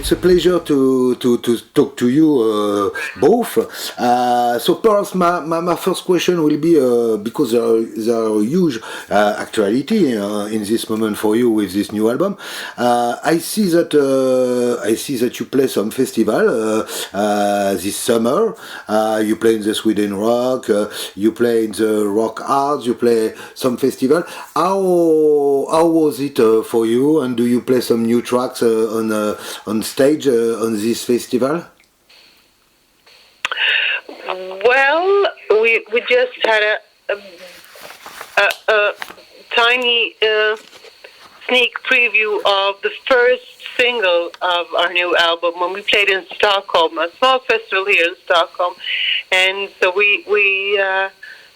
it's a pleasure to talk to you both. So perhaps my first question will be because there are huge actuality in this moment for you with this new album. I see that you play some festival this summer. You play in the Sweden Rock. You play in the Rock Arts. You play some festival. How was it for you? And do you play some new tracks on stage on this festival? Well, we just had a tiny sneak preview of the first single of our new album when we played in Stockholm, a small festival here in Stockholm, and so we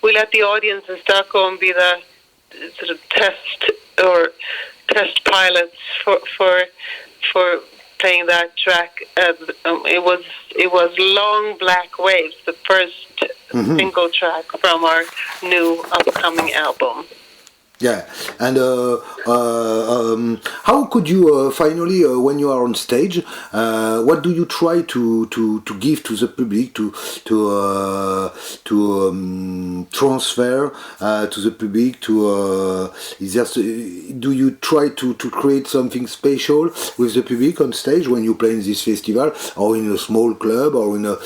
let the audience in Stockholm be the sort of test pilots for playing that track. It was Long Black Waves, the first single track from our new upcoming album. Yeah, and how could you finally, when you are on stage, what do you try to give to the public, to transfer to the public? Do you try to create something special with the public on stage when you play in this festival, or in a small club, or in a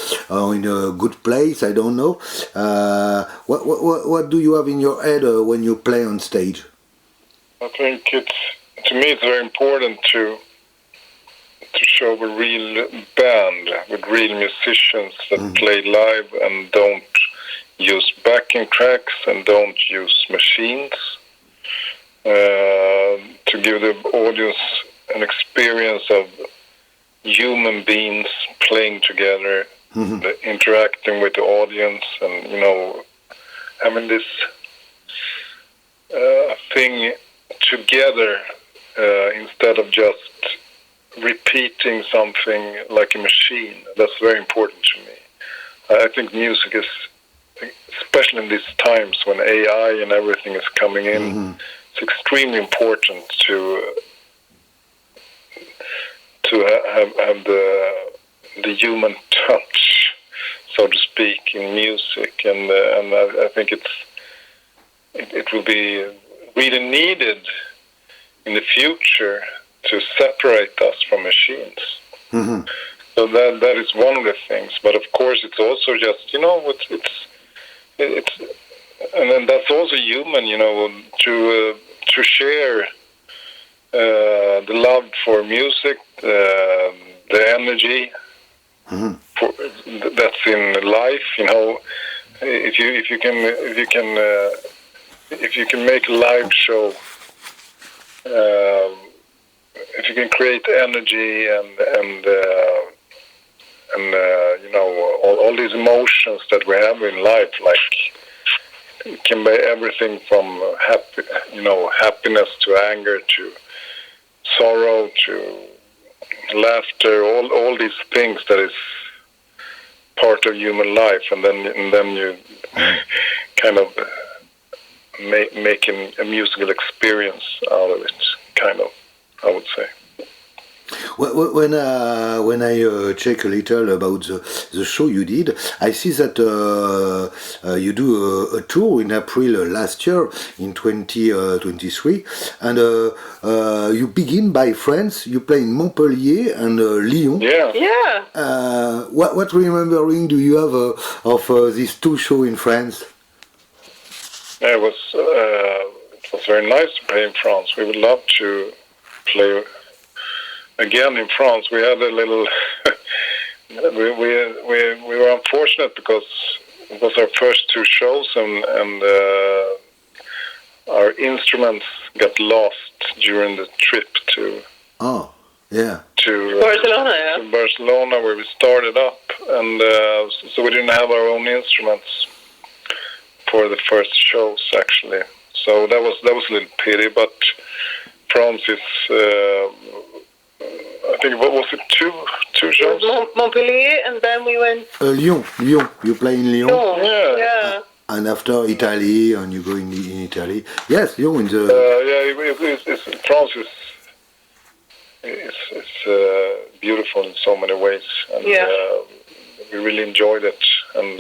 good place? I don't know. What do you have in your head when you play on stage? I think to me it's very important to show a real band with real musicians that play live and don't use backing tracks and don't use machines, to give the audience an experience of human beings playing together, interacting with the audience, and having this thing together instead of just repeating something like a machine. That's very important to me. I think music is, especially in these times when AI and everything is coming in, it's extremely important to have the human touch, so to speak, in music, and I think it will be really needed in the future to separate us from machines. So that is one of the things. But of course, it's also just it's and then that's also human, to share the love for music, the energy that's in life. If you can make a live show, if you can create energy and all these emotions that we have in life, like it can be everything from happiness to anger to sorrow to laughter, all these things that is part of human life, and then you kind of making a musical experience out of it, kind of, I would say. When I check a little about the show you did, I see that you do a tour in April last year, in 2023, and you begin by France. You play in Montpellier and Lyon. Yeah. What remembering do you have of these two shows in France? It was very nice to play in France. We would love to play again in France. We had a little we were unfortunate because it was our first two shows, and our instruments got lost during the trip to Barcelona, where we started up, and so we didn't have our own instruments for the first shows, actually. So that was a little pity, but France is I think, what was it, two shows? Montpellier, and then we went... Lyon. You play in Lyon? Yeah. And after Italy, and you go in Italy. Yes, Lyon in the... France is beautiful in so many ways, and we really enjoyed it. And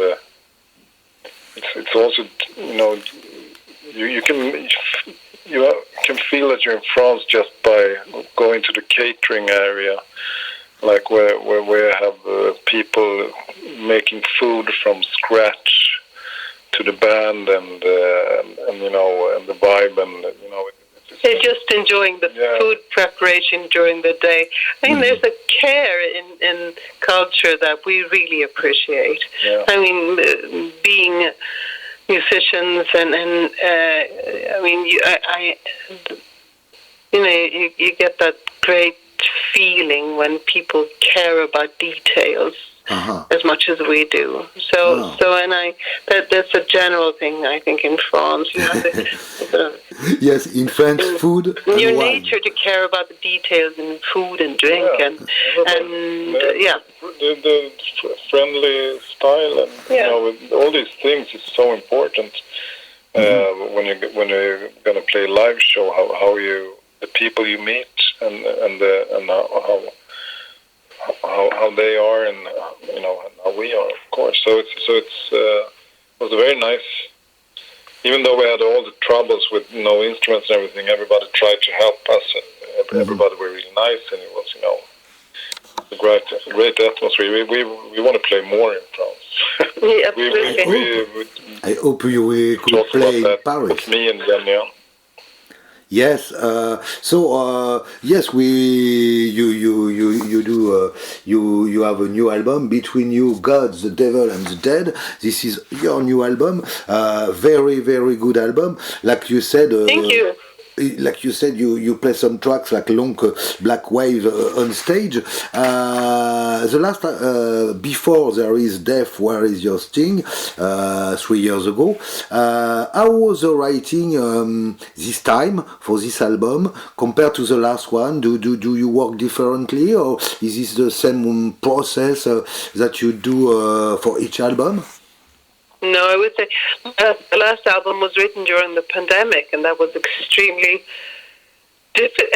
it's also, you know, you can feel that you're in France just by going to the catering area, like where we have people making food from scratch to the band, and you know, and the vibe, and you know. They're just enjoying the food preparation during the day. I mean, there's a care in culture that we really appreciate. Yeah. I mean, being musicians, and I mean, you get that great feeling when people care about details. As much as we do, so that's a general thing. I think in France, you have yes, in French, food. Your nature to care about the details in food and drink, and the friendly style, and you know, all these things is so important when you're gonna play a live show. How the people you meet, and how they are, and you know, and how we are, of course. So it was very nice. Even though we had all the troubles with no instruments and everything, everybody tried to help us, and everybody were really nice, and it was, you know, a great atmosphere. We want to play more in France. Yeah, absolutely. I hope we could play in Paris. Me and Jennie-Ann. Yes, yes, you have a new album, Between You, God, the Devil and the Dead. This is your new album, very, very good album. Like you said, thank you. Like you said, you play some tracks like Long Black Wave on stage. The last before there is Death, Where Is Your Sting? 3 years ago. How was the writing this time for this album compared to the last one? Do you work differently, or is this the same process that you do for each album? No, I would say the last album was written during the pandemic, and that was extremely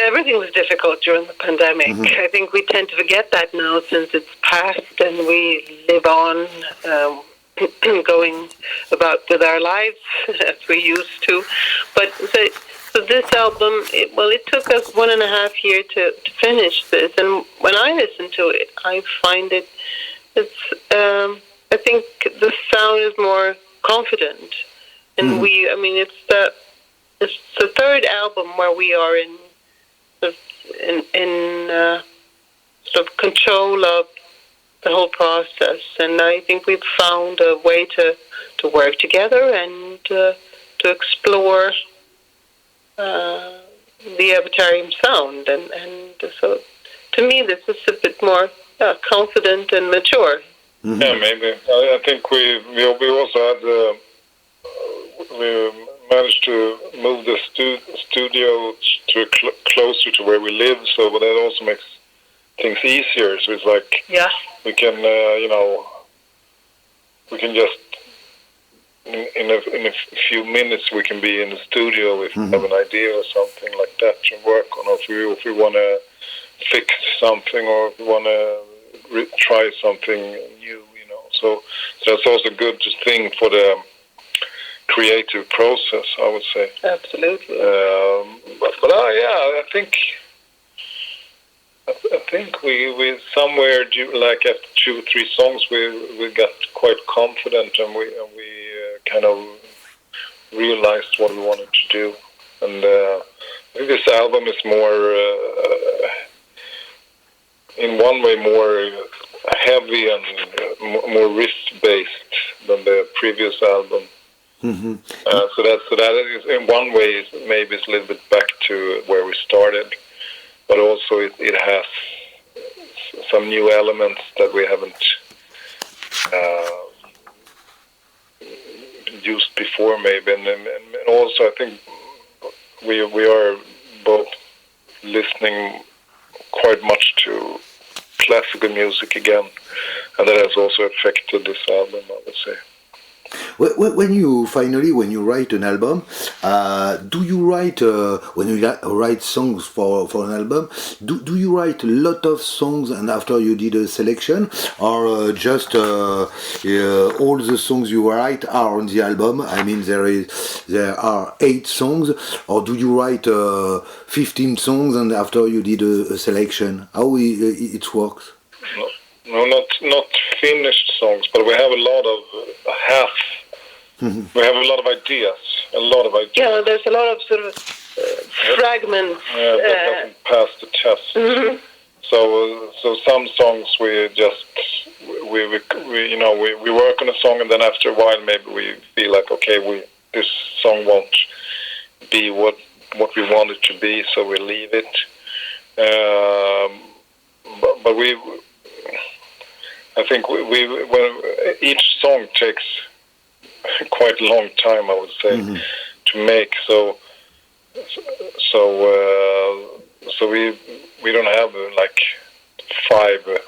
everything was difficult during the pandemic. I think we tend to forget that now, since it's past, and we live on, going about with our lives as we used to. But so this album, it took us 1.5 years to finish this, and when I listen to it, I find I think the sound is more confident, and it's the third album where we are in sort of control of the whole process, and I think we've found a way to work together and to explore the Avatarium sound, and so to me this is a bit more confident and mature. Yeah, maybe. I think we also had we managed to move the studio to closer to where we live, so that also makes things easier. So it's like we can we can just in a few minutes we can be in the studio if we have an idea or something like that to work on, or if we want to fix something, or if we want to try something new, you know. So that's also a good thing for the creative process, I would say. Absolutely. But I think we somewhere like after 2-3 songs we got quite confident, and we kind of realized what we wanted to do, and I think this album is more. In one way more heavy and more riff-based than the previous album. So that is, in one way, maybe it's a little bit back to where we started, but also it has some new elements that we haven't used before, maybe, and also I think we are both listening quite much to classical music again, and that has also affected this album, I would say. When you write an album, do you write when you write songs for an album? Do you write a lot of songs and after you did a selection, or just all the songs you write are on the album? I mean, there are 8 songs, or do you write 15 songs and after you did a selection? How it works? No, not finished songs, but we have a lot of we have a lot of ideas. Yeah, there's a lot of sort of fragments. Yeah, that doesn't pass the test. Mm-hmm. So some songs we just we work on a song, and then after a while maybe we feel like, okay, this song won't be what we want it to be, so we leave it. But I think when each song takes quite a long time, I would say, to make. So we don't have like 5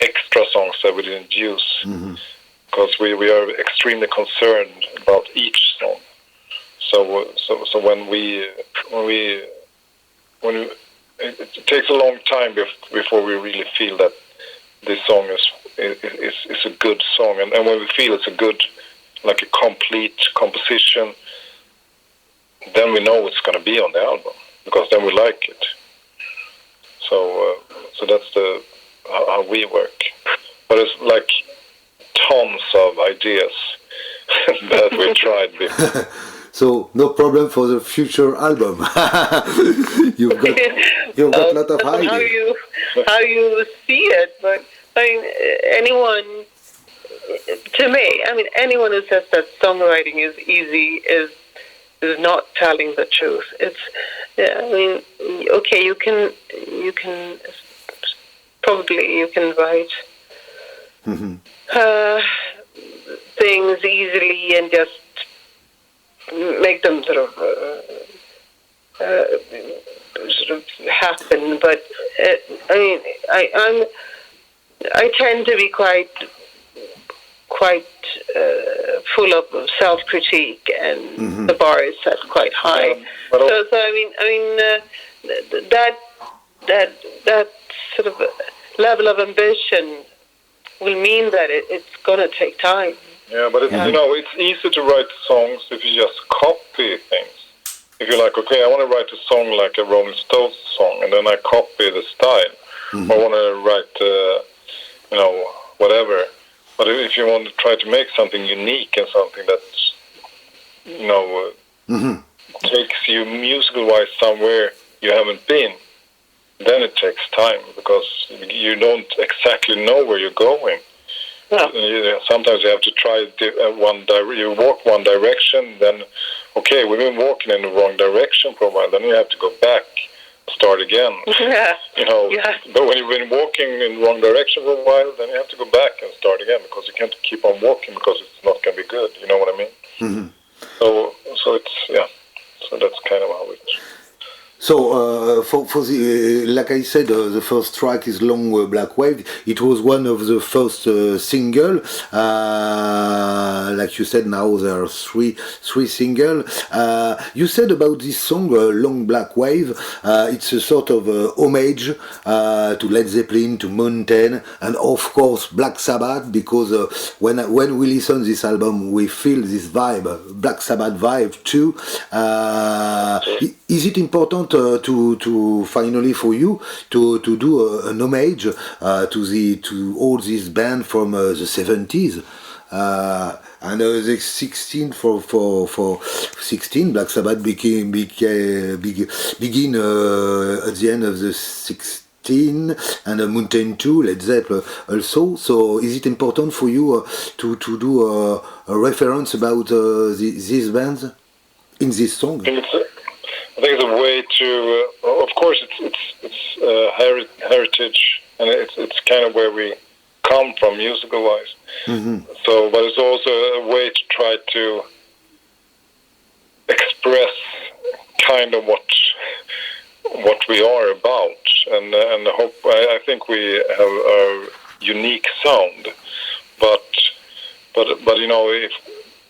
extra songs that we didn't use, because we are extremely concerned about each song. So when it takes a long time before we really feel that this song is a good song, and when we feel it's a good, like a complete composition, then we know it's going to be on the album, because then we like it. So that's how we work. But it's like tons of ideas that we tried before. So no problem for the future album. you've got a lot of ideas. How you see it, but I mean, anyone who says that songwriting is easy is not telling the truth. It's, okay, you can write things easily and just make them sort of happen, but I tend to be quite full of self-critique, and the bar is set quite high. That sort of level of ambition will mean that it's going to take time. Yeah, but it's easy to write songs if you just copy things. If you're like, okay, I want to write a song like a Rolling Stones song, and then I copy the style. I want to write, whatever. But if you want to try to make something unique and something that's, takes you musical-wise somewhere you haven't been, then it takes time, because you don't exactly know where you're going. Yeah. Sometimes you have to try you walk one direction, then, okay, we've been walking in the wrong direction for a while, then you have to go back, start again. Yeah. But when you've been walking in the wrong direction for a while, then you have to go back and start again, because you can't keep on walking, because it's not going to be good, you know what I mean? So it's, so that's kind of how it... So, for the, like I said, the first track is Long Black Wave. It was one of the first single. Like you said, now there are three singles. You said about this song, Long Black Wave, it's a sort of homage to Led Zeppelin, to Mountain, and of course Black Sabbath, because when we listen to this album, we feel this vibe, Black Sabbath vibe too. Is it important to finally for you to do an homage to all these bands from the 70s, and the 16 for 16 Black Sabbath begin at the end of the 16, and Mountain 2, Led Zeppelin also. So is it important for you to do a reference about these bands in this song? I think it's a way to, of course, it's heritage, and it's kind of where we come from musical-wise. So, but it's also a way to try to express kind of what we are about, and I think we have a unique sound, but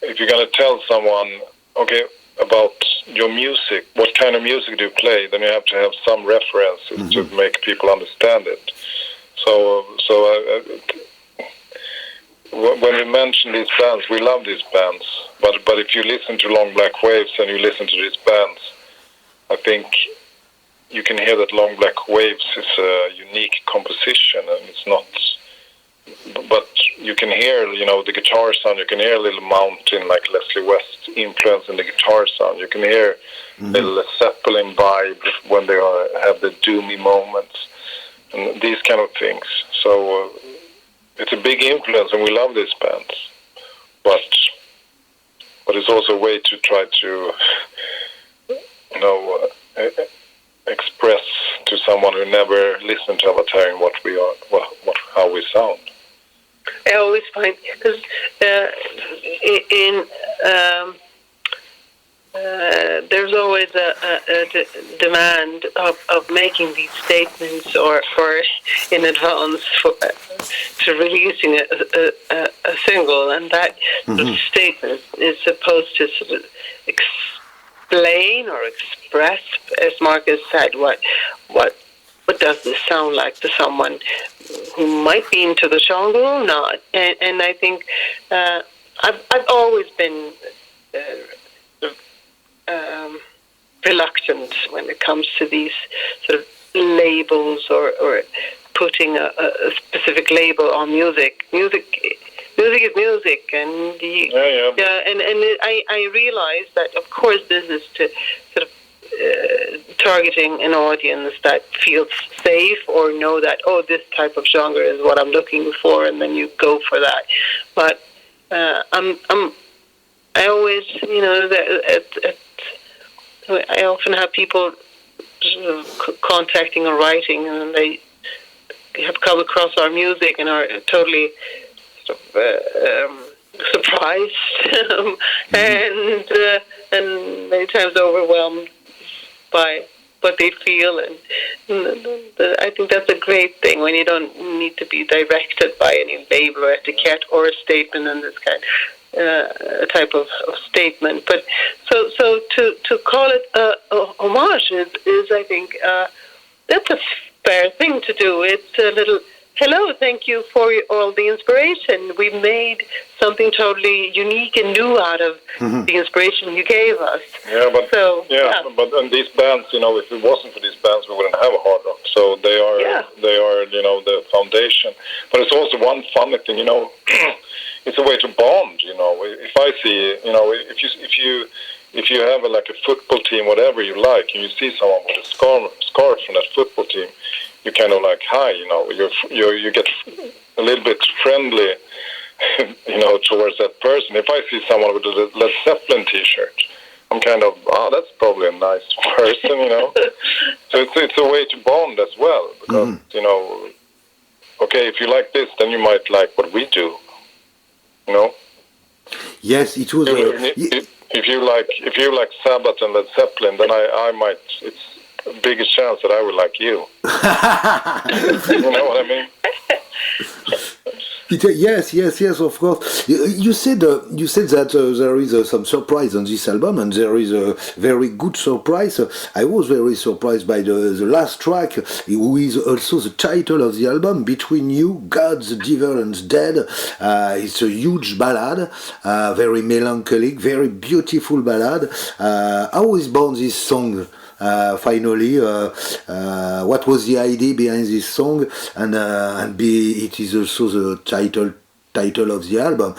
if you're going to tell someone, okay, about your music, what kind of music do you play, then you have to have some references to make people understand it. So when we mention these bands, we love these bands, but if you listen to Long Black Waves and you listen to these bands, I think you can hear that Long Black Waves is a unique composition, and it's not. But you can hear, the guitar sound. You can hear a little Mountain, like Leslie West influence in the guitar sound. You can hear the Zeppelin vibe when they have the doomy moments and these kind of things. So it's a big influence, and we love these bands. But it's also a way to try to, express to someone who never listened to Avatarium what we are, how we sound. I always find, because there's always a demand of making these statements or in advance to releasing a single, and that sort of statement is supposed to sort of explain or express, as Marcus said, what does this sound like to someone who might be into the genre or not. And I think I've always been reluctant when it comes to these sort of labels or putting a specific label on music. Music is music, and I realize that, of course, this is to sort of targeting an audience that feels safe or know that, this type of genre is what I'm looking for, and then you go for that. But I always, I often have people sort of contacting or writing, and they have come across our music and are totally sort of surprised and many times overwhelmed by what they feel, and I think that's a great thing when you don't need to be directed by any label or etiquette or a statement in this kind type of statement. But so to call it a homage is I think that's a fair thing to do. It's a little hello, thank you for all the inspiration. We made something totally unique and new out of the inspiration you gave us. Yeah, but but these bands, if it wasn't for these bands, we wouldn't have a hard rock. So they are the foundation. But it's also one funny thing, it's a way to bond. If I see, if you have a football team, whatever you like, and you see someone with a scarf from that football team, you kind of like, hi, you get a little bit friendly, towards that person. If I see someone with a Led Zeppelin T-shirt, I'm kind of, that's probably a nice person, So it's a way to bond as well, because okay, if you like this, then you might like what we do, Yes, it was. If you like Sabbath and Led Zeppelin, then I might. It's biggest chance that I would like you. You know what I mean? Yes, of course. You said that there is some surprise on this album, and there is a very good surprise. I was very surprised by the last track, who is also the title of the album, Between You, God, the Devil and the Dead. It's a huge ballad, very melancholic, very beautiful ballad. How is born this song? Finally, what was the idea behind this song, and it is also the title of the album,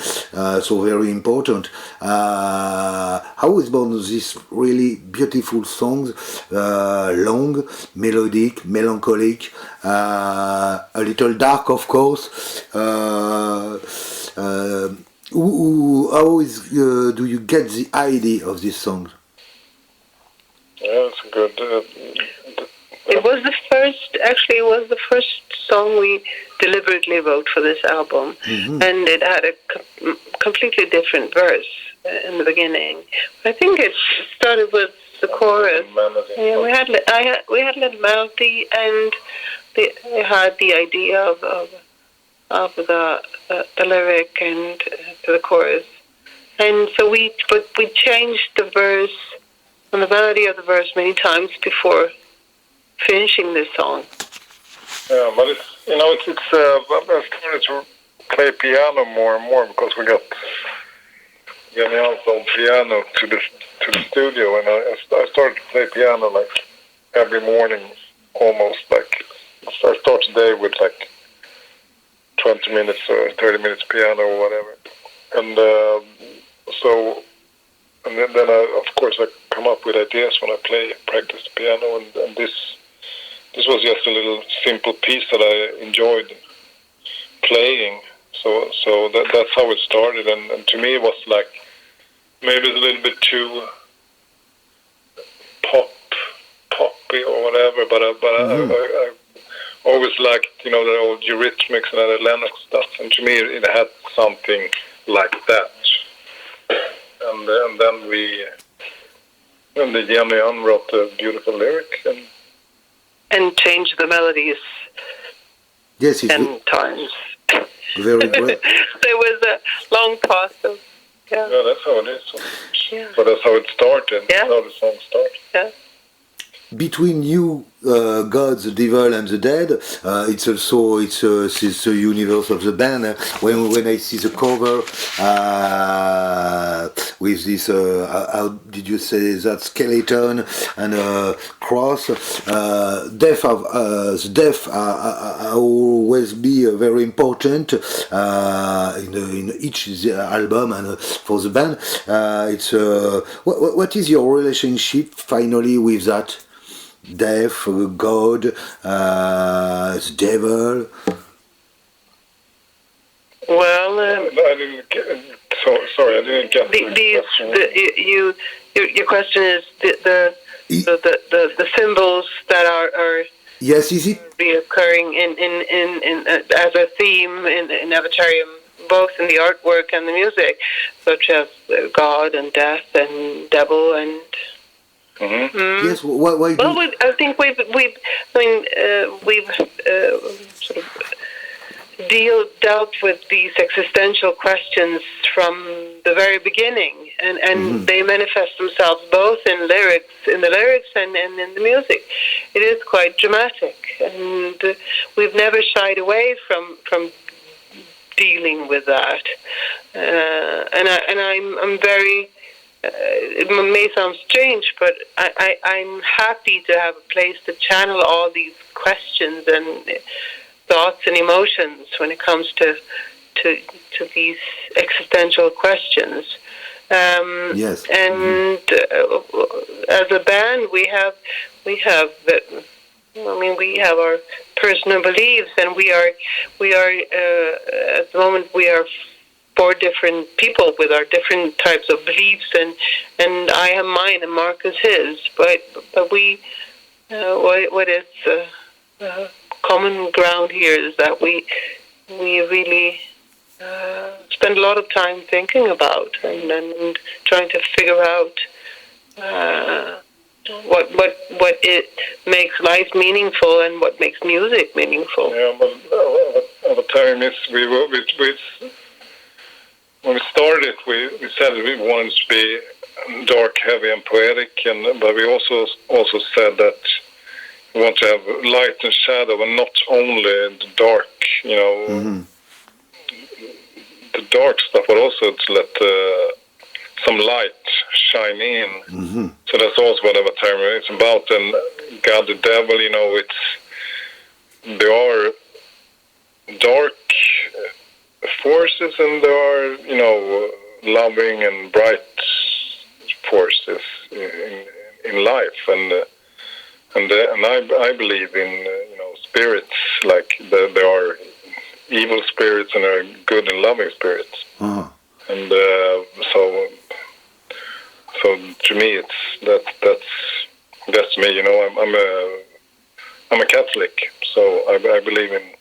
so very important. How is born this really beautiful songs, long, melodic, melancholic, a little dark, of course. How do you get the idea of this song? Yeah, it's good. It was the first song we deliberately wrote for this album, and it had a completely different verse in the beginning. I think it started with the chorus. Yeah, we had a little melody, and I had the idea of the lyric and the chorus. And so we changed the verse and the melody of the verse many times before finishing this song. Yeah, but I started to play piano more and more because we got Jennie-Ann's old piano to the studio, and I started to play piano like every morning, almost. Like I start the day with like 20 minutes or 30 minutes piano or whatever, and then of course I come up with ideas when I practice the piano, and this was just a little simple piece that I enjoyed playing. So that's how it started, and to me it was like maybe a little bit too poppy or whatever, but I always liked, the old Eurythmics and the Lennox stuff, and to me it had something like that. And then the Jennie-Ann wrote a beautiful lyric and changed the melodies. Yes, 10 times. Very great. There was a long process. Yeah, that's how it is. Yeah. But that's how it started. Yeah. That's how the song started. Yeah. Between you, God, the devil, and the dead, it's the universe of the band. When I see the cover with this, how did you say that, skeleton and cross, death always be very important in each album and for the band. What is your relationship finally with that? Death, God, the devil. I Well, didn't get. Sorry, I didn't get your question is the symbols that are yes, is it reoccurring in as a theme in Avatarium, both in the artwork and the music, such as God and death and devil and. Mm-hmm. Yes. Why well, I think we've sort of dealt with these existential questions from the very beginning, and they manifest themselves both in the lyrics and in the music. It is quite dramatic, and we've never shied away from dealing with that. And I'm very. It may sound strange, but I'm happy to have a place to channel all these questions and thoughts and emotions when it comes to these existential questions. Yes. And as a band, we have our personal beliefs, and we are at the moment we are 4 different people with our different types of beliefs, and I have mine and Marcus his. But we what is common ground here is that we really spend a lot of time thinking about and trying to figure out what it makes life meaningful and what makes music meaningful. Yeah, but Avatarium is when we started, we said we wanted to be dark, heavy, and poetic, but we also said that we want to have light and shadow, and not only the dark, the dark stuff, but also to let some light shine in. Mm-hmm. So that's also what Avatarium is about. And God, the devil, there are dark forces, and there are, loving and bright forces in life, and I believe in spirits, like there are evil spirits and there are good and loving spirits, and so to me that's me. I'm a Catholic, so I believe in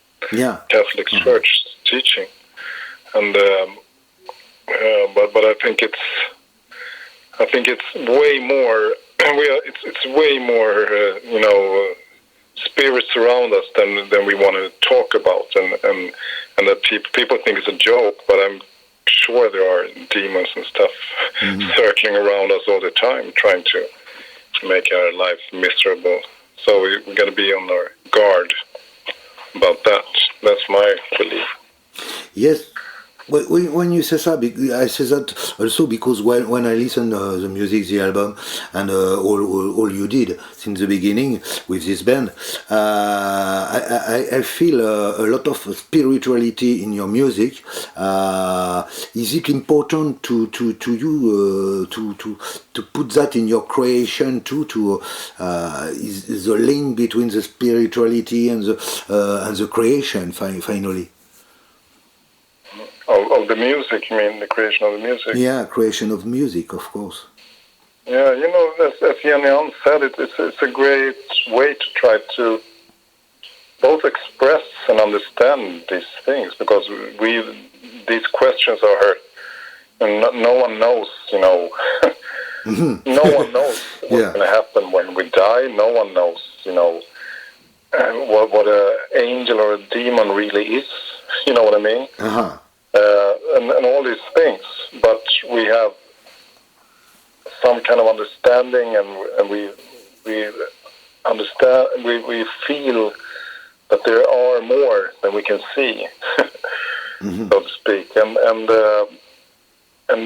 Catholic Church teaching. And but I think it's way more. It's way more. Spirits around us than we want to talk about, and that people think it's a joke. But sure there are demons and stuff circling around us all the time, trying to make our life miserable. So we got to be on our guard about that. That's my belief. Yes. When you say that, I say that also because when I listen the music, the album, and all you did since the beginning with this band, I feel a lot of spirituality in your music. Is it important to you to put that in your creation too? Is the link between the spirituality and the creation finally? Of the music, you mean the creation of the music? Yeah, creation of music, of course. Yeah, you know, as Jennie-Ann said, it's a great way to try to both express and understand these things, because these questions are heard, and no one knows, you know. No one knows what's going to happen when we die. No one knows, you know, what an angel or a demon really is. You know what I mean? Uh-huh. And all these things, but we have some kind of understanding, and we understand, we feel that there are more than we can see, so to speak, and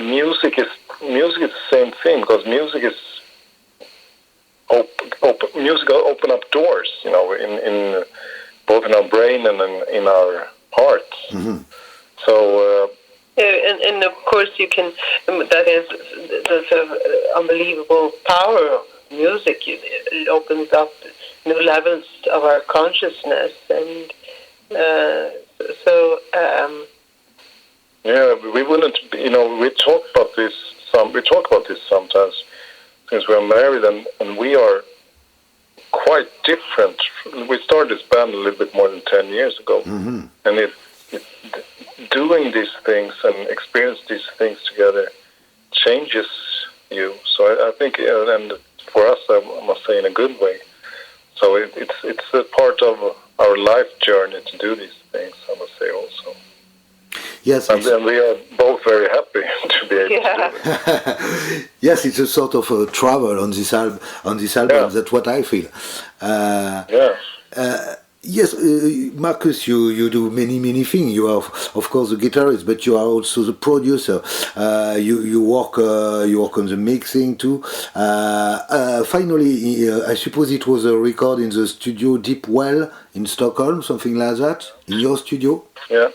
music is the same thing, because music is music open up doors, you know, in both in our brain and in our hearts. So. And of course you can. There's an unbelievable power of music. It opens up new levels of our consciousness, and so. Yeah, we wouldn't. You know, we talk about this sometimes, since we're married, and we are quite different. We started this band a little bit more than 10 years ago, and doing these things and experience these things together changes you. So I think, and for us, I must say, in a good way. So it's a part of our life journey to do these things, I must say also. Yes, and we are both very happy to be able to do it. Yes, it's a sort of a travel on this album. Yeah. That's what I feel. Yes, Marcus, you do many things. You are, of course, the guitarist, but you are also the producer. You work on the mixing too. Finally, I suppose it was a record in the studio Deep Well in Stockholm, something like that, in your studio. Yeah.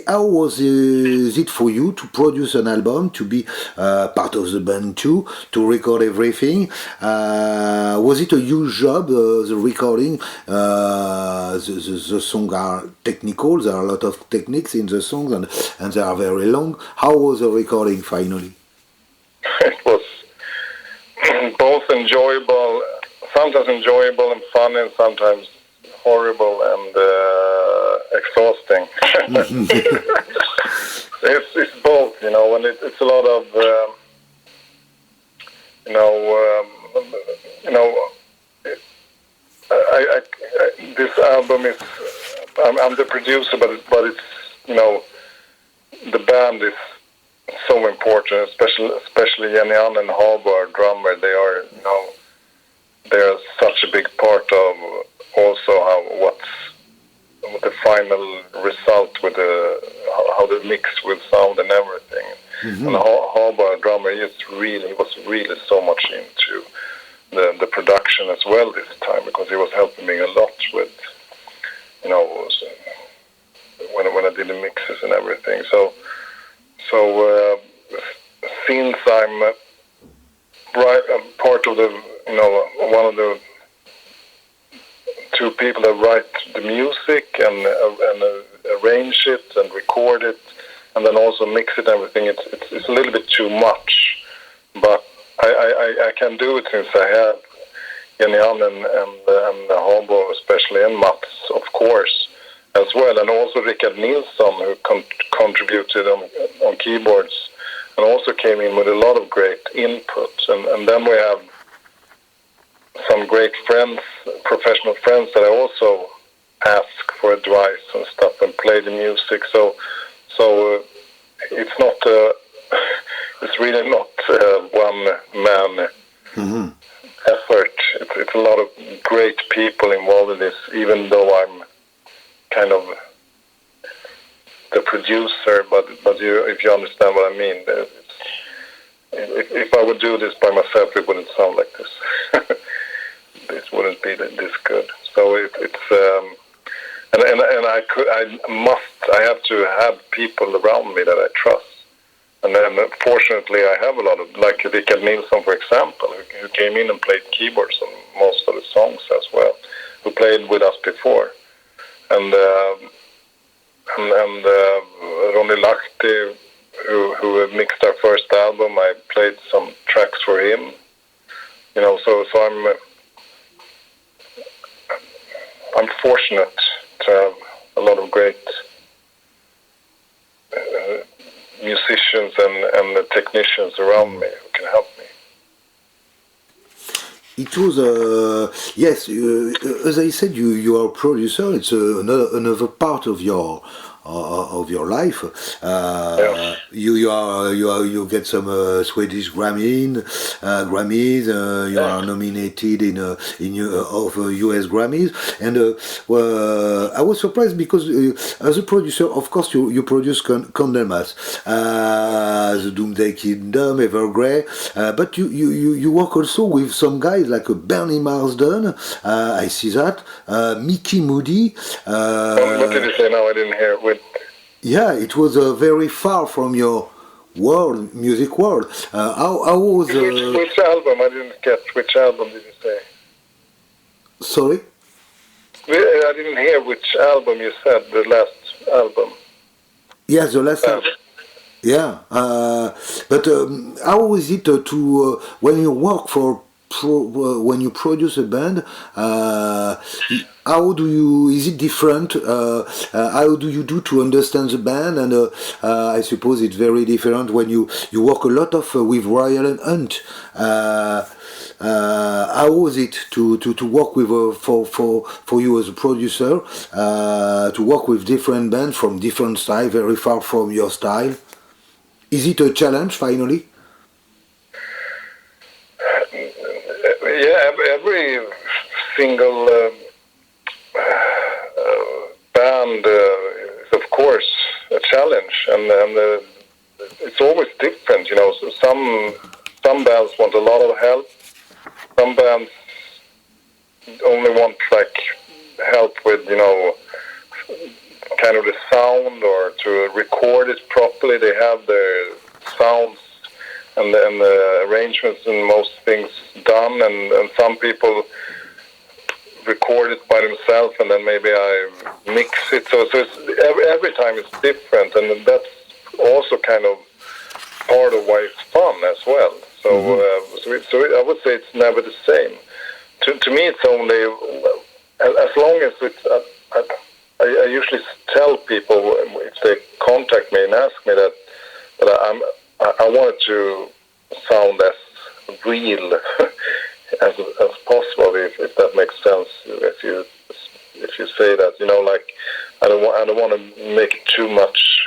How was it for you to produce an album, to be part of the band too, to record everything? Was it a huge job, the recording? The songs are technical, there are a lot of techniques in the songs, and they are very long. How was the recording finally? It was both enjoyable, sometimes enjoyable and fun, and sometimes horrible and exhausting. It's both, you know, and it's a lot of this album is, I'm the producer, but it's, you know, the band is so important, especially Jennie-Ann and Habo, our drummer. They are, you know, they are such a big part of also what's the final result with how the mix with sound and everything. And Habo, our drummer, he was really so much into the production as well this time, because he was helping me a lot with, you know, when I did the mixes and everything. So since I'm part of the, you know, one of the two people that write the music and arrange it and record it, and then also mix it and everything, it's a little bit too much. But I can do it since I have Jennie-Ann and Habo especially, and Mats, of course, as well, and also Rickard Nilsson, who contributed on keyboards and also came in with a lot of great input. And then we have some great friends, professional friends, that I also ask for advice and stuff and play the music. So it's not. It's really not one man effort. It's a lot of great people involved in this. Even though I'm kind of the producer, but if you understand what I mean, if I would do this by myself, it wouldn't sound like this. This wouldn't be this good. So it's I have to have people around me that I trust. And then, fortunately, I have a lot of, like Rickard Nilsson, for example, who came in and played keyboards on most of the songs as well, who played with us before. And Ronny Lahti, who mixed our first album, I played some tracks for him. You know, so I'm fortunate to have a lot of great musicians and technicians around me who can help me. It was yes. As I said, you are a producer. It's another part of your life. Yeah. You get some Swedish Grammys. You are nominated in US Grammys, and I was surprised because as a producer, of course, you produce Candlemass, the Doomsday Kingdom, Evergrey, but you work also with some guys like Bernie Marsden. I see that Mickey Moody. What did you say now? I didn't hear. Yeah, it was very far from your music world. How was... Which album? I didn't get. Which album did you say? Sorry? I didn't hear which album you said, the last album. Yes, the last album. Yeah. But how is it to... when you work for... when you produce a band, how do you? Is it different? How do you do to understand the band? And I suppose it's very different when you work a lot of with Royal and Hunt. How was it to work with for you as a producer to work with different bands from different styles, very far from your style? Is it a challenge finally? Yeah, every single band is, of course, a challenge, and it's always different. You know, so some bands want a lot of help. Some bands only want like help with, you know, kind of the sound or to record it properly. They have their sounds and the arrangements and most things done, and some people record it by themselves and then maybe I mix it. So it's, every time it's different, and that's also kind of part of why it's fun as well. So, so I would say it's never the same. To me, it's only as long as it's. I usually tell people if they contact me and ask me that I want it to sound as real as possible, if that makes sense. If you say that, you know, like I don't want to make it too much,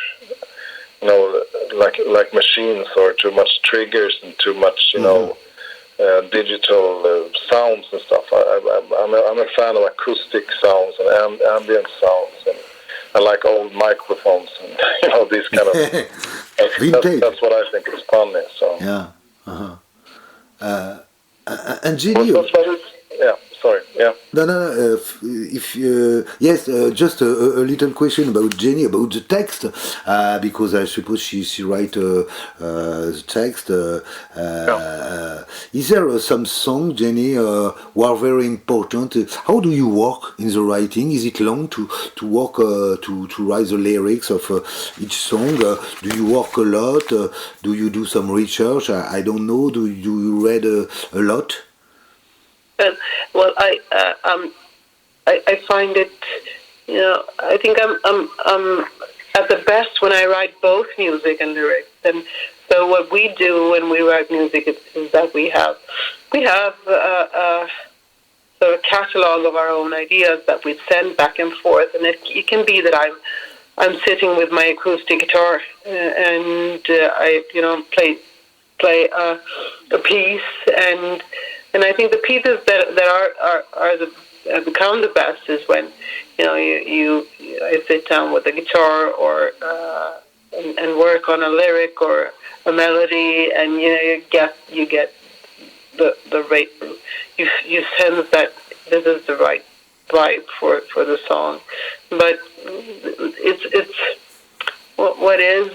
you know, like machines or too much triggers and too much, you know, digital sounds and stuff. I'm a fan of acoustic sounds and ambient sounds, and I like old microphones and, you know, these kind of. That's what I think is funny. So yeah. And Jennie, yeah. Sorry. Yeah. No. If yes, just a little question about Jennie, about the text, because I suppose she write the text. Is there some song, Jennie, who are very important? How do you work in the writing? Is it long to work to write the lyrics of each song? Do you work a lot? Do you do some research? I don't know. Do you read a lot? Well, I find it, you know, I think I'm at the best when I write both music and lyrics. And so what we do when we write music is that we have a sort of catalog of our own ideas that we send back and forth. And it can be that I'm sitting with my acoustic guitar and I play a piece, and I think the pieces that become the best is when I sit down with the guitar or and work on a lyric or a melody, and you get the right, you sense that this is the right vibe for the song. But it's what is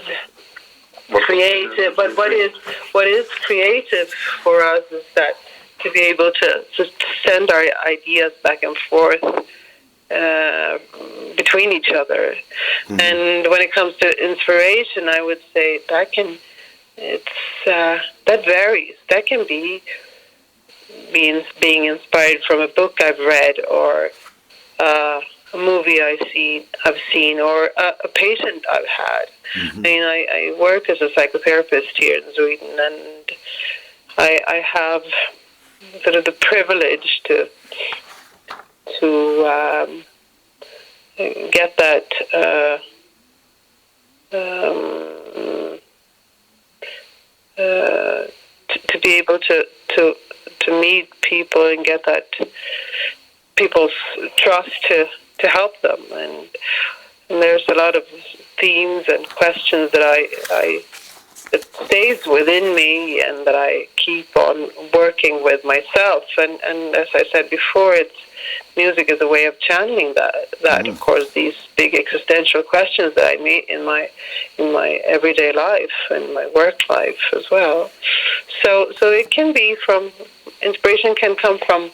creative. But what is creative for us is that to be able to send our ideas back and forth between each other. Mm-hmm. And when it comes to inspiration, I would say that varies. That can be being inspired from a book I've read, or a movie I've seen, or a patient I've had. Mm-hmm. I mean, I work as a psychotherapist here in Sweden, and I have sort of the privilege to get that to be able to meet people and get that people's trust to help them, and there's a lot of themes and questions that that stays within me and that I keep on working with myself, and as I said before, music is a way of channeling that. Mm-hmm. Of course, these big existential questions that I meet in my everyday life and my work life as well. So it can be inspiration can come from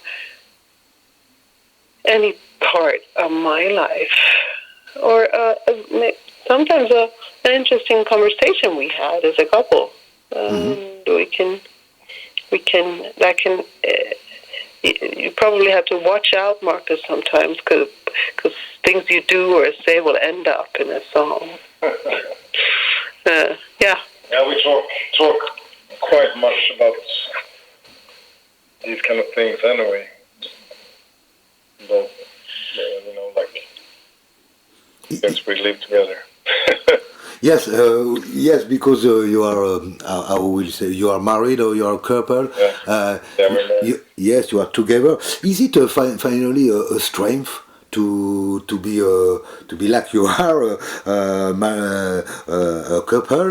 any part of my life, or sometimes an interesting conversation we had as a couple. Mm-hmm. You probably have to watch out, Marcus, sometimes, because things you do or say will end up in a song. Yeah. Yeah, we talk quite much about these kind of things anyway. Both, like since we live together. Yes, because you are, I will say, you are married or you are a couple. Yeah. Yes, you are together. Is it finally a strength to be like you are, a couple?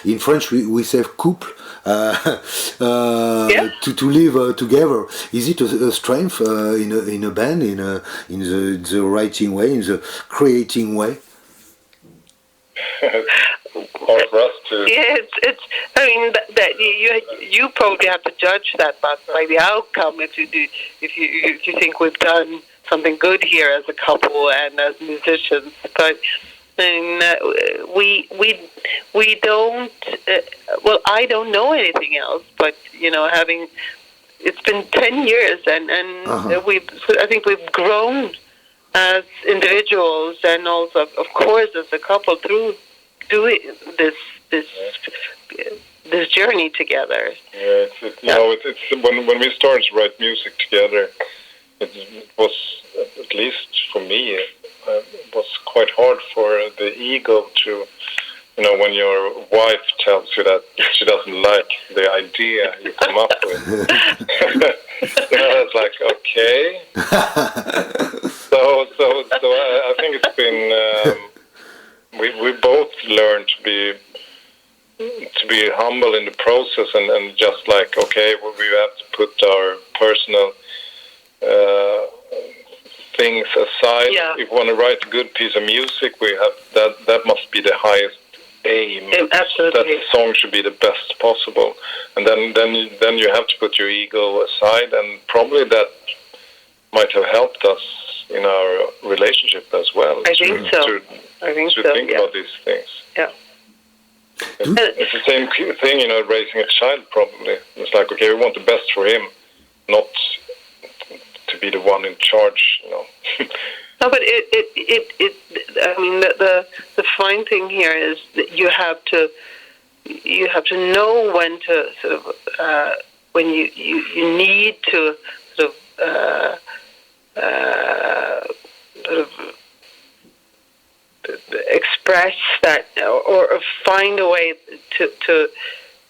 In French, we say couple. To live together. Is it a strength in a band, in the writing way, in the creating way? Hard for us to. Yeah, it's. I mean, that you probably have to judge that by the outcome. If you think we've done something good here as a couple and as musicians, but we don't. Well, I don't know anything else, but it's been 10 years, and I think we've grown as individuals, and also, of course, as a couple through doing this journey together. Yeah, it's when we started to write music together, it was, at least for me, it was quite hard for the ego to, when your wife tells you that she doesn't like the idea you come up with. It's like, okay. So I think it's been. We both learned to be humble in the process, and just like, okay, well, we have to put our personal things aside. Yeah. If we want to write a good piece of music, we have that must be the highest aim. Absolutely. That the song should be the best possible, and then you have to put your ego aside, and probably that might have helped us in our relationship as well. I think so. To think about these things. Yeah. It's the same thing, raising a child probably. It's like, okay, we want the best for him, not to be the one in charge, No, but I mean, the fine thing here is that you have to know when to sort of when you need to sort of express that or find a way to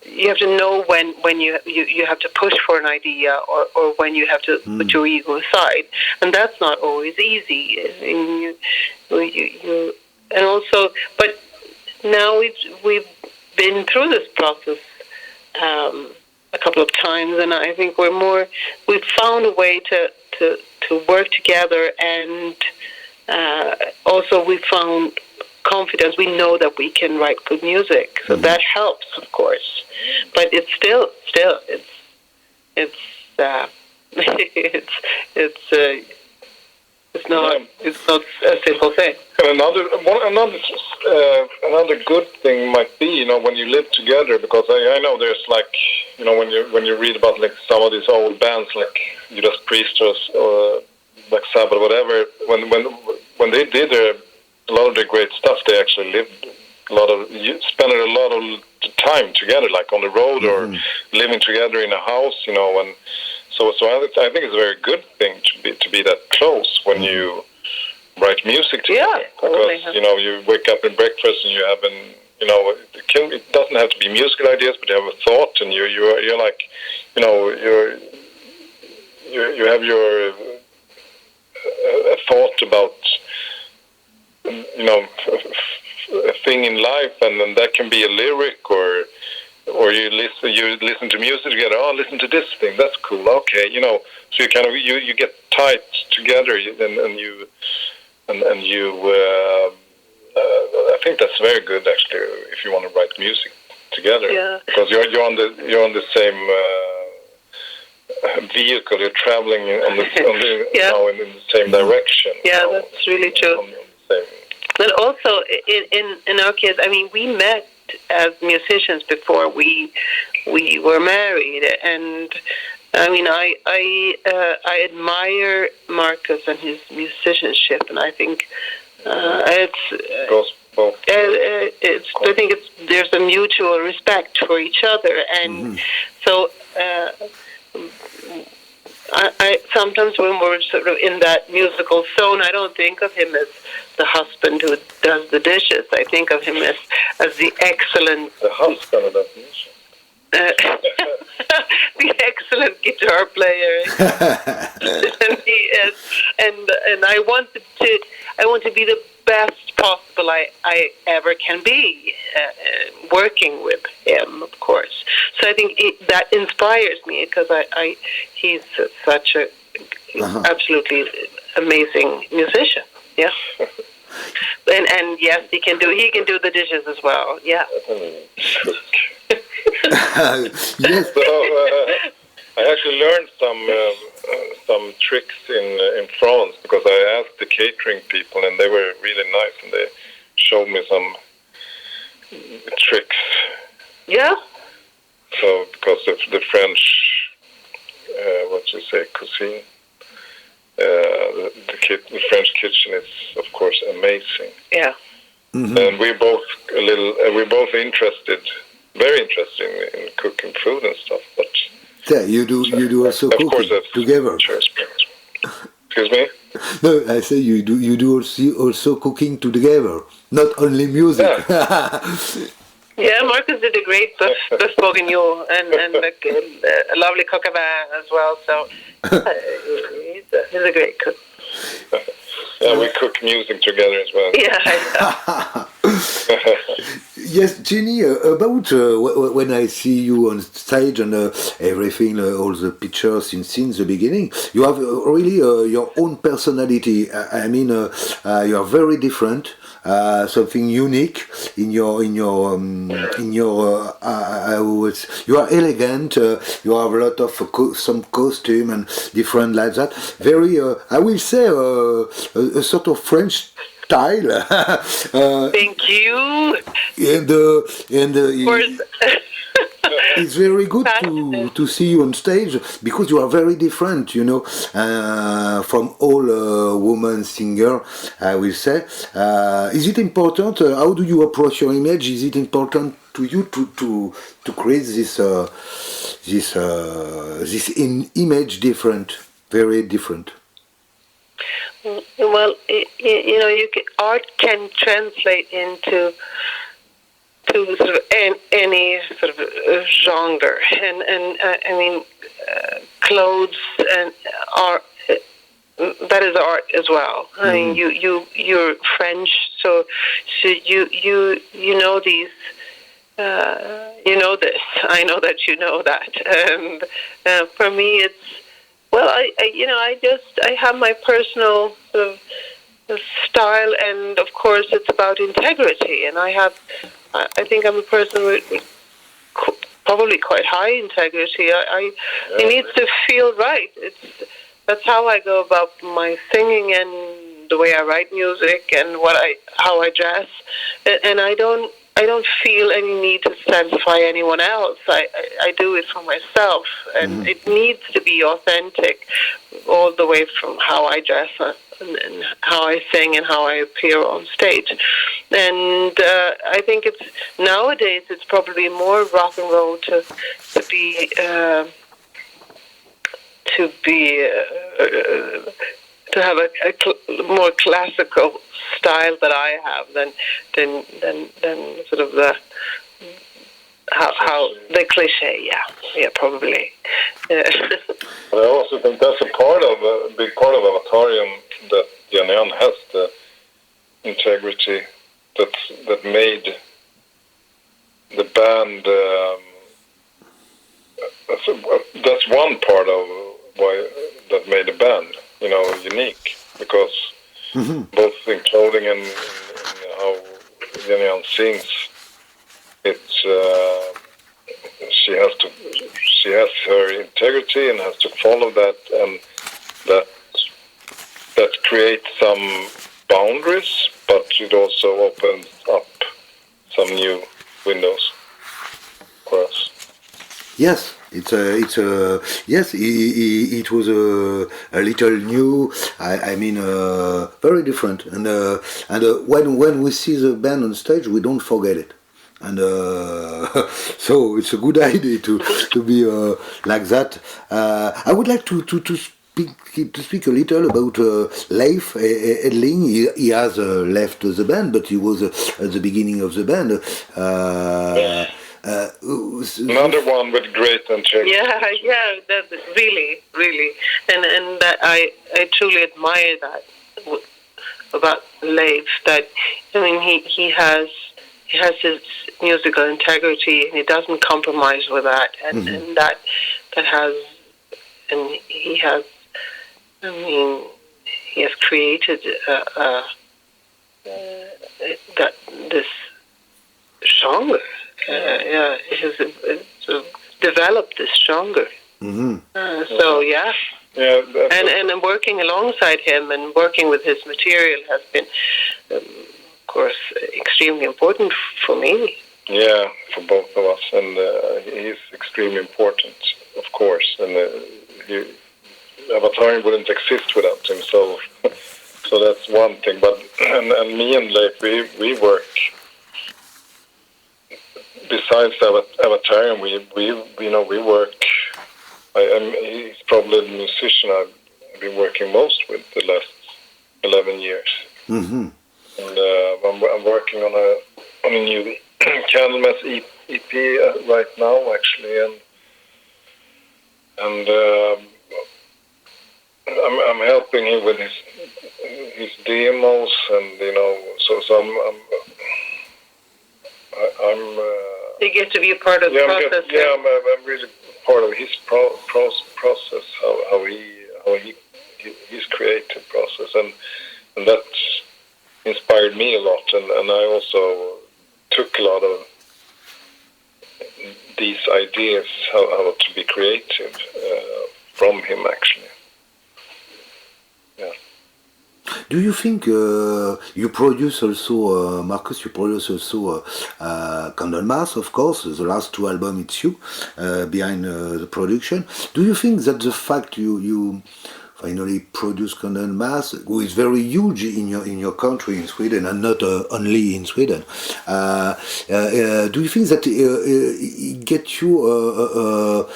you have to know when you have to push for an idea or when you have to put your ego aside, and that's not always easy. And and also, but now we've been through this process a couple of times, and I think we've found a way to work together, and also we found confidence. We know that we can write good music, so that helps, of course. But it's still it's not a simple thing. And another good thing might be, when you live together, because I know there's when you read about some of these old bands like Judas Priest or Black Sabbath, whatever, when they did a lot of the great stuff, they actually spent a lot of time together, like on the road or living together in a house, and so I think it's a very good thing to be that close when you write music together. Because you wake up in breakfast and you have it doesn't have to be musical ideas, but you have a thought, and you're like, you have your a thought about a thing in life, and then that can be a lyric, or you listen to music together. Oh, listen to this thing, that's cool. Okay, so you kind of you get tight together, and you I think that's very good actually if you want to write music together. Yeah. Because you're on the same vehicle. You're traveling in the same direction. Yeah, that's really true. But also in our case, I mean, we met as musicians before we were married, and I mean, I admire Marcus and his musicianship, and I think I think there's a mutual respect for each other, and so I sometimes when we're sort of in that musical zone, I don't think of him as the husband who does the dishes. I think of him as the excellent husband of that musician. The excellent guitar player, and he is, and I want to be the best possible I ever can be, working with him, of course. So I think that inspires me, because he's such a absolutely amazing musician. Yeah. And yes, he can do the dishes as well. Yeah. Yes. So I actually learned some tricks in France, because I asked the catering people, and they were really nice, and they showed me some tricks. Yeah. So because of the French, cuisine. The French kitchen is, of course, amazing. Yeah. Mm-hmm. And we're both very interested in cooking food and stuff. But yeah, you do also cooking together. Excuse me? No, I say you do also cooking together, not only music. Yeah. Yeah, Marcus did a great bœuf bourguignon and a lovely coq au vin as well. So he's a great cook. Yeah, we cook music together as well. Yeah. Yes, Jenny, about when I see you on stage and everything, all the pictures since the beginning, you have really your own personality. I mean, you are very different. Something unique in your you are elegant. You have a lot of some costume and different like that. Very, I will say, a sort of French style. Thank you. And it's very good to see you on stage, because you are very different, from all women singer, I will say. Is it important? How do you approach your image? Is it important to you to create this image different, very different? Well, art can translate into sort of any sort of genre, and I mean, clothes and art. That is art as well. I mean, you're French, so you know these. You know this. I know that you know that. And for me, it's I have my personal sort of style, and of course, it's about integrity. And I think I'm a person with probably quite high integrity. It needs to feel right. That's how I go about my singing and the way I write music and how I dress. And I don't feel any need to satisfy anyone else. I do it for myself, and it needs to be authentic all the way from how I dress and how I sing and how I appear on stage. And I think nowadays it's probably more rock and roll to have a more classical style that I have than sort of the how the cliche, probably. But I also think that's a big part of Avatarium, that Jennie-Ann has the integrity that made the band. That's one part of why that made the band, unique, because both in clothing and in how Jennie-Ann sings, she has her integrity and has to follow that, and that creates some boundaries, but it also opens up some new windows for us. Yes, it was a little new. I mean, very different. And when we see the band on stage, we don't forget it. And so it's a good idea to be like that. I would like to speak a little about Leif Edling. He has left the band, but he was at the beginning of the band. Another one with great integrity. Yeah, that's really, and that I truly admire that about Leif. That I mean, he has his musical integrity, and he doesn't compromise with that, and that has, and he has. I mean, he has created this genre. He has sort of developed this genre. So yeah, and working alongside him and working with his material has been, of course, extremely important for me. Yeah, for both of us, and he's extremely important, of course, and Avatarium wouldn't exist without him. So that's one thing. But and me and Leif, we work. Besides Avatarium, we work. He's probably the musician I've been working most with the last 11 years. And I'm working on a new Candlemass EP right now, actually, and I'm helping him with his demos, and so I'm you get to be a part of the process. I'm really part of his process, how his creative process, and that inspired me a lot, and I also took a lot of these ideas how to be creative from him, actually. Yeah. Do you think you produce also, Marcus, you produce also Candlemass, of course, the last two albums, it's you, behind the production. Do you think that the fact you finally produce Candlemass, who is very huge in your country, in Sweden, and not only in Sweden. Do you think that it get you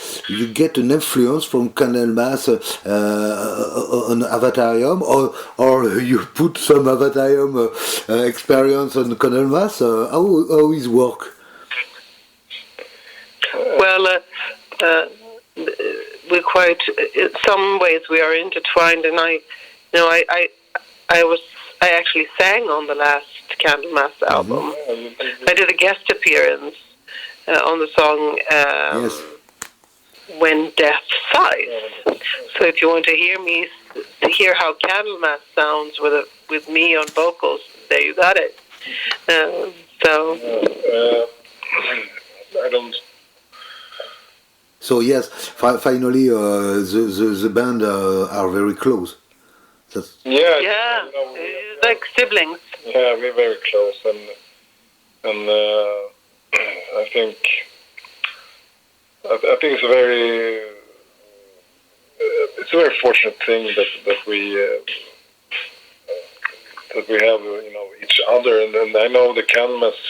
get an influence from Candlemass on Avatarium, or you put some Avatarium experience on Candlemass? How is work? Well, we're quite. In some ways, we are intertwined, and I actually sang on the last Candlemass album. I did a guest appearance on the song Yes. "When Death Sighs." So, if you want to hear how Candlemass sounds with me on vocals, there you got it. I don't. So yes, finally the band are very close. Yeah. Yeah, it's like siblings. Yeah, we're very close, and I think it's a very fortunate thing that we have each other, and I know the Candlemass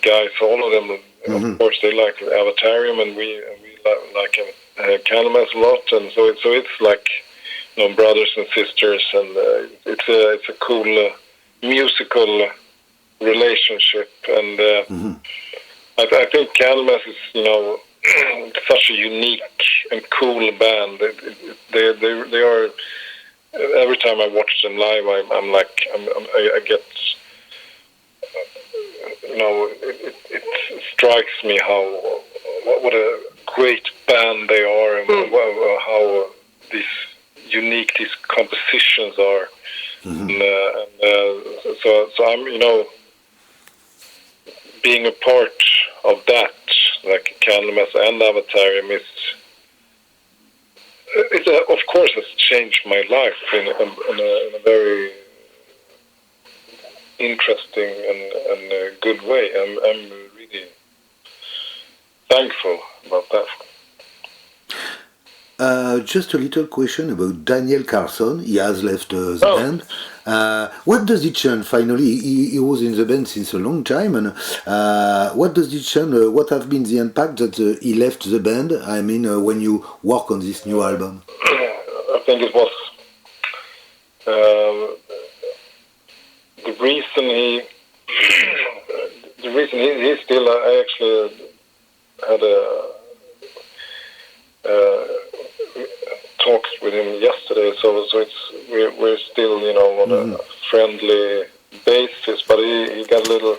guys, all of them. Of course, they like Avatarium, and we like Candlemass a lot, and so it's like brothers and sisters, and it's a cool musical relationship, and I think Candlemass is such a unique and cool band. They are. Every time I watch them live, I get. It strikes me what a great band they are, and how these compositions are. So I'm being a part of that, like Candlemass and Avatarium, of course has changed my life in a very interesting and good way. I'm really thankful about that. Just a little question about Daniel Carlson. He has left the band. What does it change finally? He was in the band since a long time, and what does it change? What have been the impact that he left the band? I mean, when you work on this new album. I think it was the reason he still. I actually had talks with him yesterday, so we're still on a friendly basis, but he got a little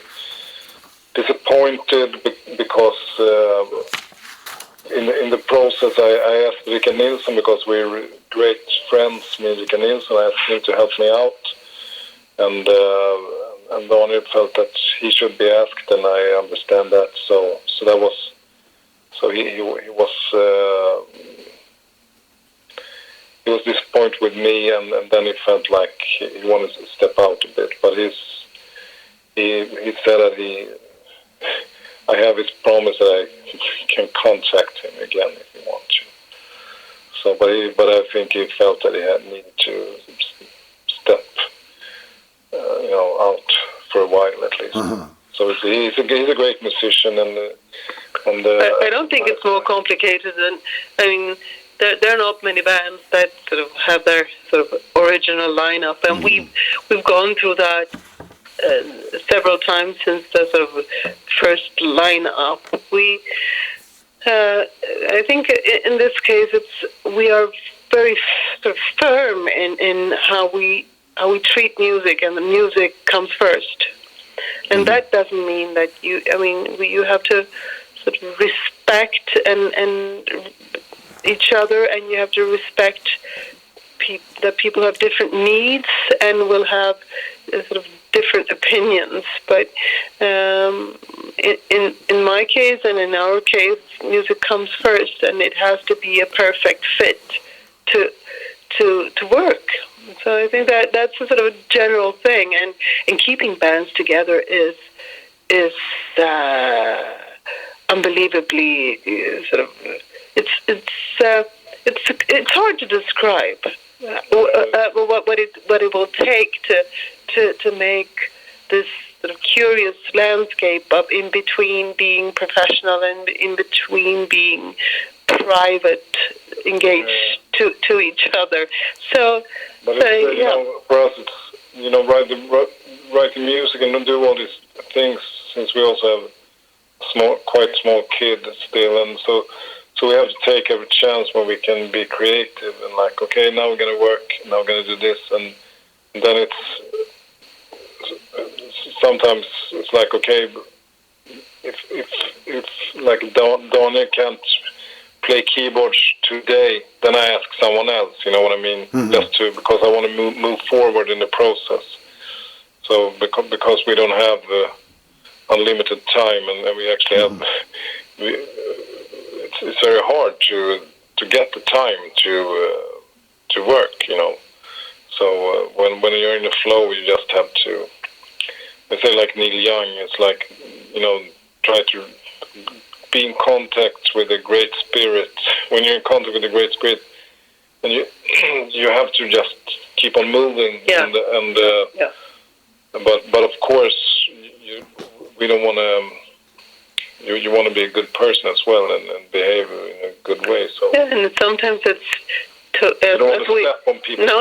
disappointed because in the process I asked Rickard Nilsson, because we're great friends, me and Rickard Nilsson. I asked him to help me out, and Daniel felt that he should be asked, and I understand that. So that was he was disappointed with me, and then he felt like he wanted to step out a bit. But he said that I have his promise that I can contact him again if he wants to. So, but I think he felt that he needed to step, out for a while at least. So he's a great musician, and I don't think it's more complicated than. I mean, there are not many bands that sort of have their sort of original lineup, and we've gone through that several times since the sort of first lineup. I think in this case, we are very sort of firm in how we treat music, and the music comes first. And that doesn't mean that you have to sort of respect and each other, and you have to respect that people have different needs and will have sort of different opinions. But in my case and in our case, music comes first, and it has to be a perfect fit to work. So I think that's a sort of a general thing, and keeping bands together is unbelievably sort of it's it's hard to describe what it will take to make this sort of curious landscape of in between being professional and in between being private, engaged to each other. So, but for us, it's writing music and do all these things. Since we also have quite small kids still, and so we have to take every chance when we can be creative and like, okay, now we're going to work, now we're going to do this, and then it's sometimes it's like, okay, if like Daniel can't play keyboards today, then I ask someone else. You know what I mean? Mm-hmm. Just because I want to move forward in the process. So because we don't have unlimited time, and we actually have, it's very hard to get the time to work. You know. So when you're in the flow, you just have to. I say like Neil Young, it's like, try to be in contact with the Great Spirit. When you're in contact with the Great Spirit, and you have to just keep on moving. Yeah. But of course, we don't want to. You want to be a good person as well and behave in a good way. So yeah, and sometimes it's you don't want to step on people. No.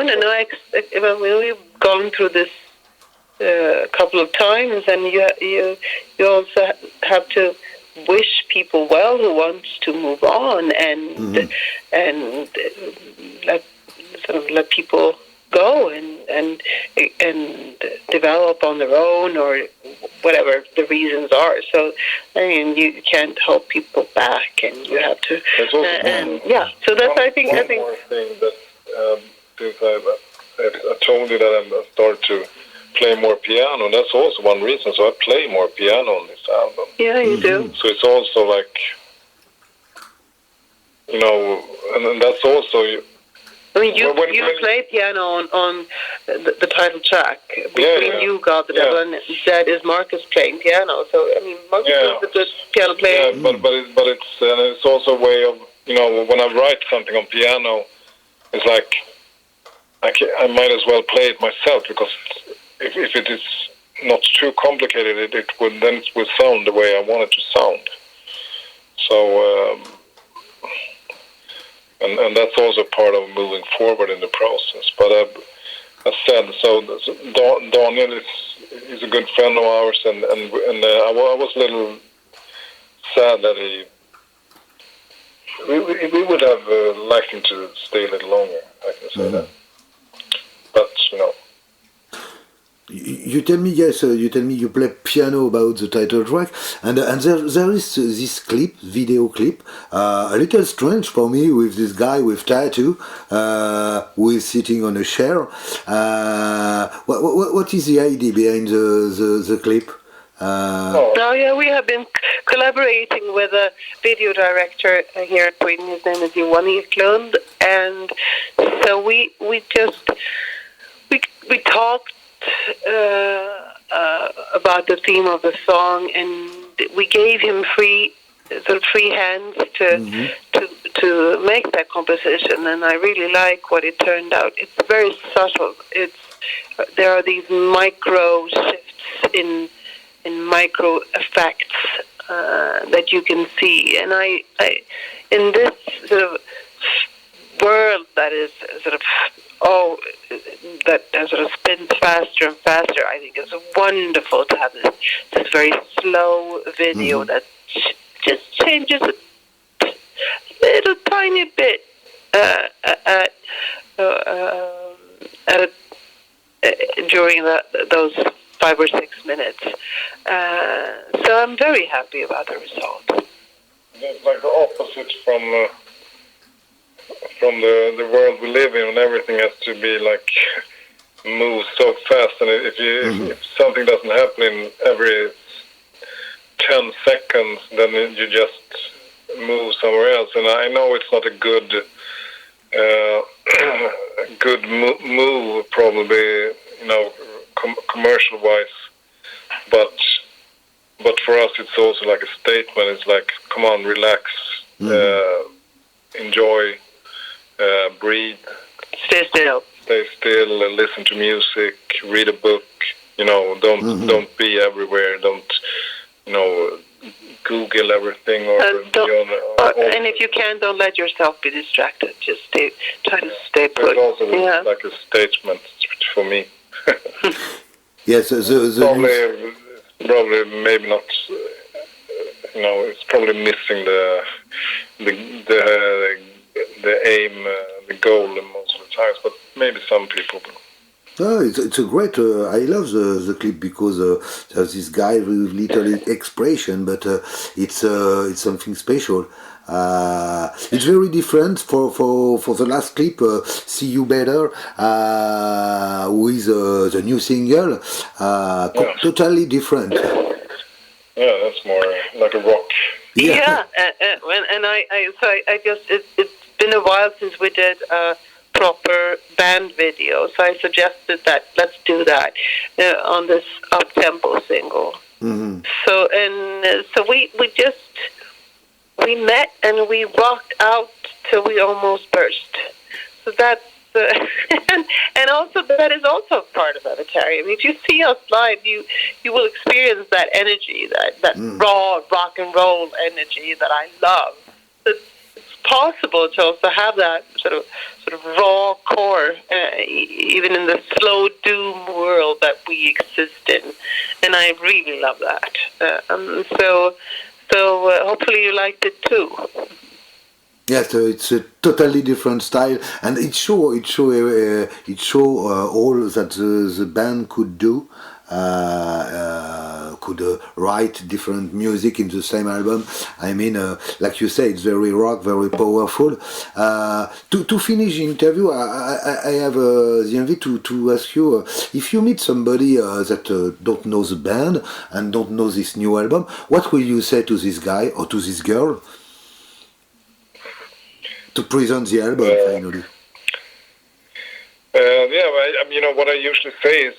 We've gone through this a couple of times, and you also have to wish people well who want to move on, and let people go and develop on their own, or whatever the reasons are. So I mean, you can't hold people back, and you have to. So that's I think. One more thing that since I told you that I started to play more piano. That's also one reason. So I play more piano on this album. Yeah, you do. So it's also like, and that's also. I mean, you play piano on the title track. Between You, God, the Devil, and Dead is Marcus playing piano. So I mean, Marcus is a good piano player. Yeah, but it's also a way of when I write something on piano, it's like I might as well play it myself, because if it is not too complicated, it will sound the way I want it to sound. So. And that's also part of moving forward in the process. But as said, so Daniel is a good friend of ours, and I was a little sad that we would have liked him to stay a little longer. I can say that. But You tell me, you play piano about the title track, and there is this video clip, a little strange for me, with this guy with tattoo, who is sitting on a chair. What is the idea behind the clip? We have been collaborating with a video director here at Sweden. His name is Johan Eklund, and so we talked about the theme of the song, and we gave him free hands to make that composition, and I really like what it turned out. It's very subtle. There are these micro shifts in micro effects that you can see, and I in this sort of world that is sort of that sort of spins faster and faster, I think it's wonderful to have this very slow video that just changes a little tiny bit during those 5 or 6 minutes. So I'm very happy about the result. It's like the opposite from the world we live in, and everything has to be like move so fast, and if something doesn't happen in every 10 seconds, then you just move somewhere else. And I know it's not a good move, probably, commercial wise, but for us it's also like a statement. It's like, come on, relax, enjoy breathe, Stay still. stay still, listen to music, read a book. Don't be everywhere. Don't Google everything and if you can, don't let yourself be distracted. Just try to stay put. It's also like a statement for me. Yes, probably maybe not. It's probably missing the aim, the goal most of the times. But maybe some people will. Oh, it's a great. I love the clip because there's this guy with little expression, but it's something special. It's very different for the last clip, "See You Better," with the new single. Totally different. Yeah, that's more like a rock. Yeah, and I just it's been a while since we did a proper band video, so I suggested that let's do that on this up-tempo single. Mm-hmm. So we met and we rocked out till we almost burst. So that's and also that is also part of Avatarium. If you see us live, you will experience that energy, that raw rock and roll energy that I love. So it's possible to also have that sort of raw core, even in the slow doom world that we exist in, and I really love that. So hopefully you liked it too. Yes, it's a totally different style, and it show all that the band could do. Could write different music in the same album. I mean, like you say, it's very rock, very powerful. To finish the interview, I have the envy to ask you if you meet somebody that don't know the band and don't know this new album, what will you say to this guy or to this girl to present the album finally? What I usually say is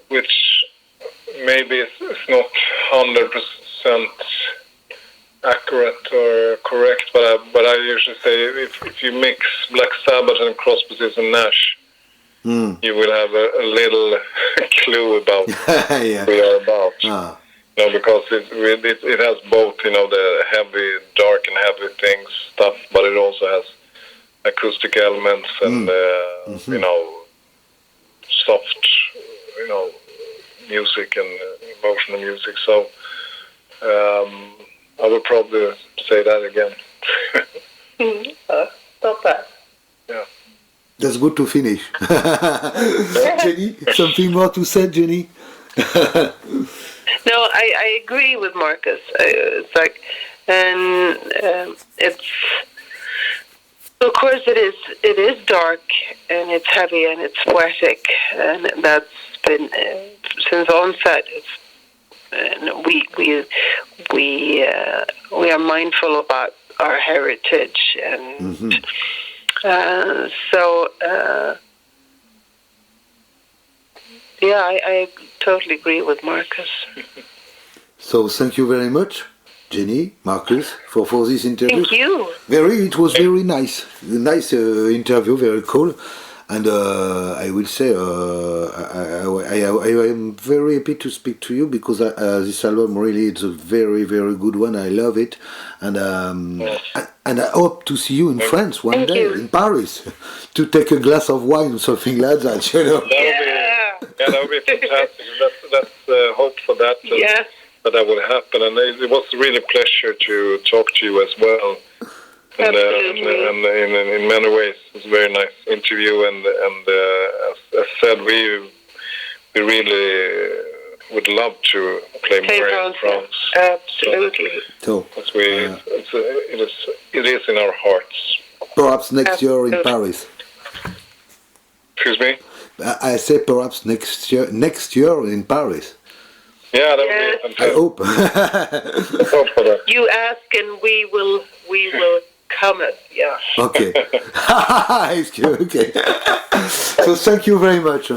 which maybe is not 100% accurate or correct, but I usually say if you mix Black Sabbath and Crosby, Stills and Nash, you will have a little clue about what we are about. Because it has both, the heavy, dark and heavy stuff, but it also has acoustic elements and soft, music and emotional music. So I would probably say that again. Not bad. Yeah. That's good to finish. Jenny, something more to say, Jenny? No, I agree with Marcus. It's like, and it's, of course, it is dark and it's heavy and it's poetic, and that's been since onset. We are mindful about our heritage, and I totally agree with Marcus. So thank you very much, Jenny, Marcus, for this interview. Thank you. It was very nice. A nice interview, very cool. And I will say I am very happy to speak to you because this album really is a very, very good one. I love it. And I hope to see you in France one day, in Paris, to take a glass of wine or something like that, That would be fantastic. Let's hope for that. Yes. That will happen. And it was really a pleasure to talk to you as well. And in many ways, it's a very nice interview. And as said, we really would love to play more in France. Absolutely. So it is in our hearts. Perhaps next year in Paris. Excuse me? I say perhaps next year in Paris. Yeah, that would be fantastic. I hope. Hope for that. You ask and we will come. Yeah. Okay. Okay. So thank you very much.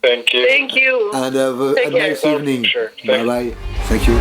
Thank you. Thank you. And have a nice evening. Sure. Bye bye. Thank you.